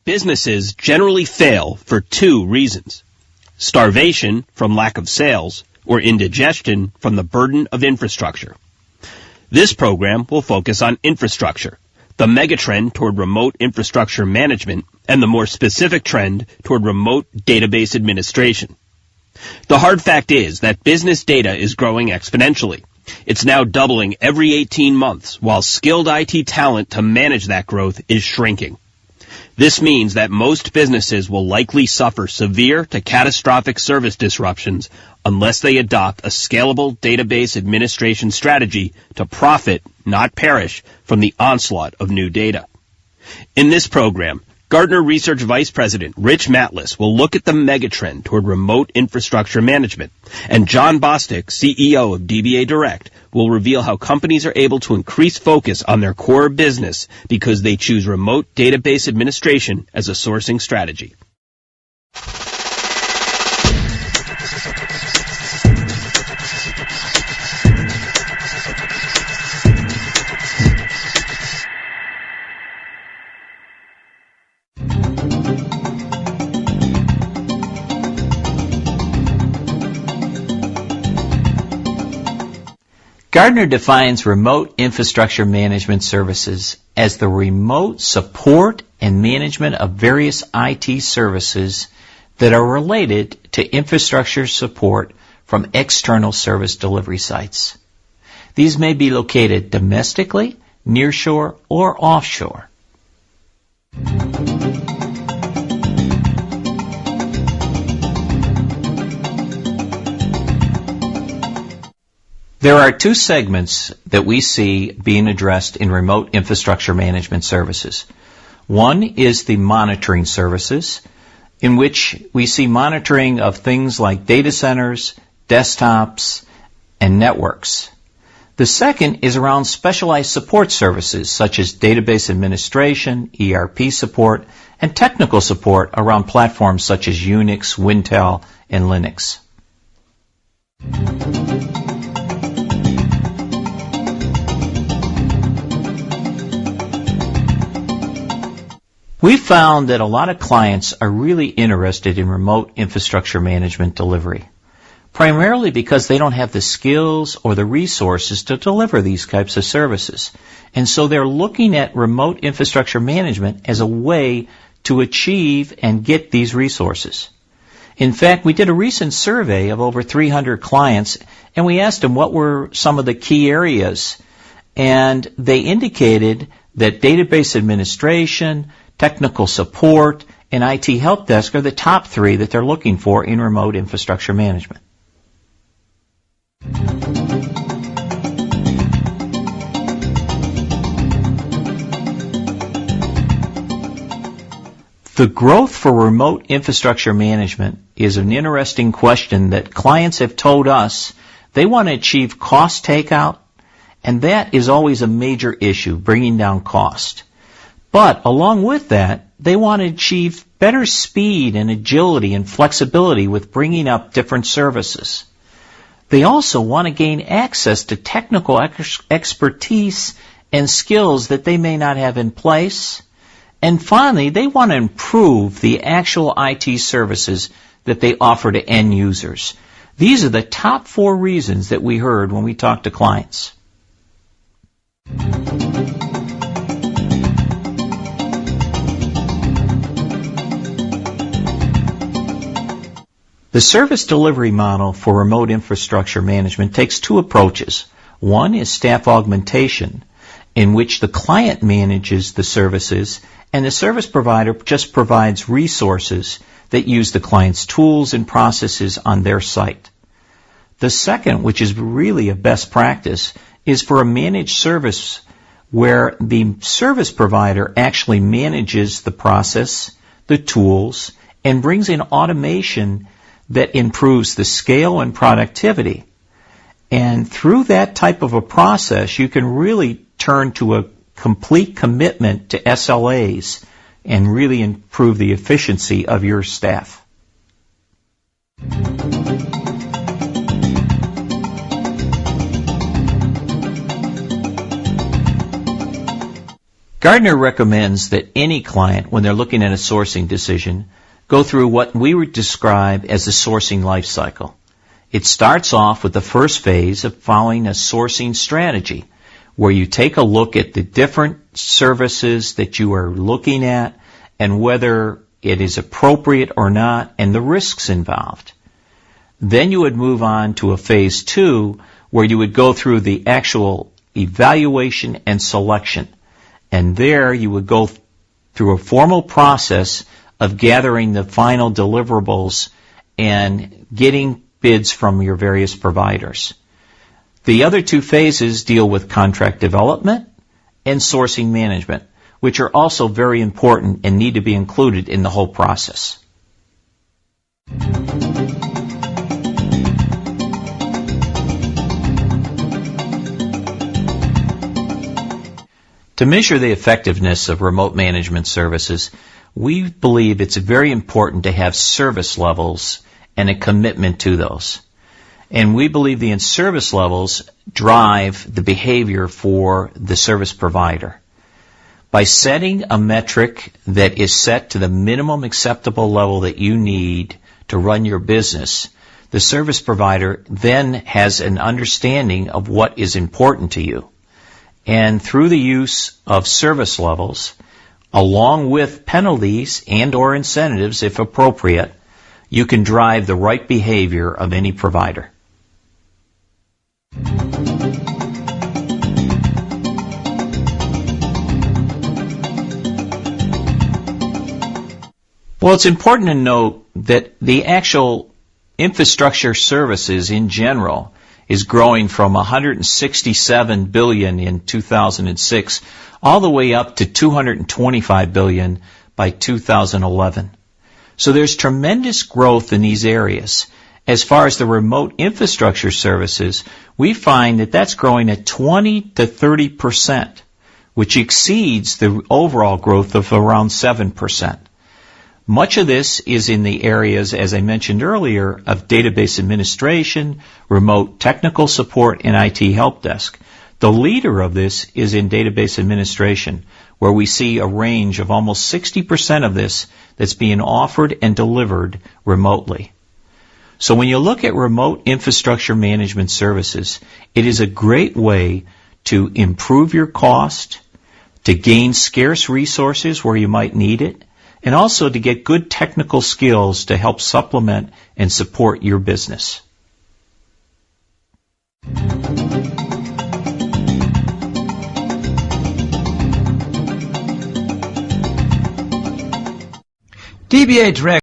Businesses generally fail for two reasons: starvation from lack of sales, or indigestion from the burden of infrastructure. This program will focus on infrastructure, the megatrend toward remote infrastructure management, and the more specific trend toward remote database administration. The hard fact is that business data is growing exponentially. It's now doubling every 18 months, while skilled IT talent to manage that growth is shrinking. This means that most businesses will likely suffer severe to catastrophic service disruptions unless they adopt a scalable database administration strategy to profit, not perish, from the onslaught of new data. In this program, Gartner Research Vice President Rich Matlis will look at the megatrend toward remote infrastructure management, and John Bostic, CEO of dbaDIRECT, will reveal how companies are able to increase focus on their core business because they choose remote database administration as a sourcing strategy. Gartner defines remote infrastructure management services as the remote support and management of various IT services that are related to infrastructure support from external service delivery sites. These may be located domestically, nearshore, or offshore. There are two segments that we see being addressed in remote infrastructure management services. One is the monitoring services, in which we see monitoring of things like data centers, desktops, and networks. The second is around specialized support services such as database administration, ERP support, and technical support around platforms such as Unix, Wintel, and Linux. We found that a lot of clients are really interested in remote infrastructure management delivery, primarily because they don't have the skills or the resources to deliver these types of services. And so they're looking at remote infrastructure management as a way to achieve and get these resources. In fact, we did a recent survey of over 300 clients, and we asked them what were some of the key areas. And they indicated that database administration, technical support, and IT help desk are the top three that they're looking for in remote infrastructure management. The growth for remote infrastructure management is an interesting question that clients have told us they want to achieve cost takeout, and that is always a major issue, bringing down cost. But along with that, they want to achieve better speed and agility and flexibility with bringing up different services. They also want to gain access to technical expertise and skills that they may not have in place. And finally, they want to improve the actual IT services that they offer to end users. These are the top 4 reasons that we heard when we talked to clients. The service delivery model for remote infrastructure management takes 2 approaches. One is staff augmentation, in which the client manages the services and the service provider just provides resources that use the client's tools and processes on their site. The second, which is really a best practice, is for a managed service where the service provider actually manages the process, the tools, and brings in automation that improves the scale and productivity. And through that type of a process, you can really turn to a complete commitment to SLAs and really improve the efficiency of your staff. Gardner recommends that any client, when they're looking at a sourcing decision, go through what we would describe as the sourcing life cycle. It starts off with the first phase of following a sourcing strategy, where you take a look at the different services that you are looking at and whether it is appropriate or not and the risks involved. Then you would move on to a phase 2 where you would go through the actual evaluation and selection. And there you would go through a formal process of gathering the final deliverables and getting bids from your various providers. The other 2 phases deal with contract development and sourcing management, which are also very important and need to be included in the whole process. To measure the effectiveness of remote management services, we believe it's very important to have service levels and a commitment to those. And we believe the in-service levels drive the behavior for the service provider. By setting a metric that is set to the minimum acceptable level that you need to run your business, the service provider then has an understanding of what is important to you. And through the use of service levels, along with penalties and or incentives if appropriate, you can drive the right behavior of any provider. Well, it's important to note that the actual infrastructure services in general is growing from $167 billion in 2006 all the way up to $225 billion by 2011. So there's tremendous growth in these areas. As far as the remote infrastructure services, we find that that's growing at 20 to 30%, which exceeds the overall growth of around 7%. Much of this is in the areas, as I mentioned earlier, of database administration, remote technical support, and IT help desk. The leader of this is in database administration, where we see a range of almost 60% of this that's being offered and delivered remotely. So when you look at remote infrastructure management services, it is a great way to improve your cost, to gain scarce resources where you might need it, and also to get good technical skills to help supplement and support your business. dbaDIRECT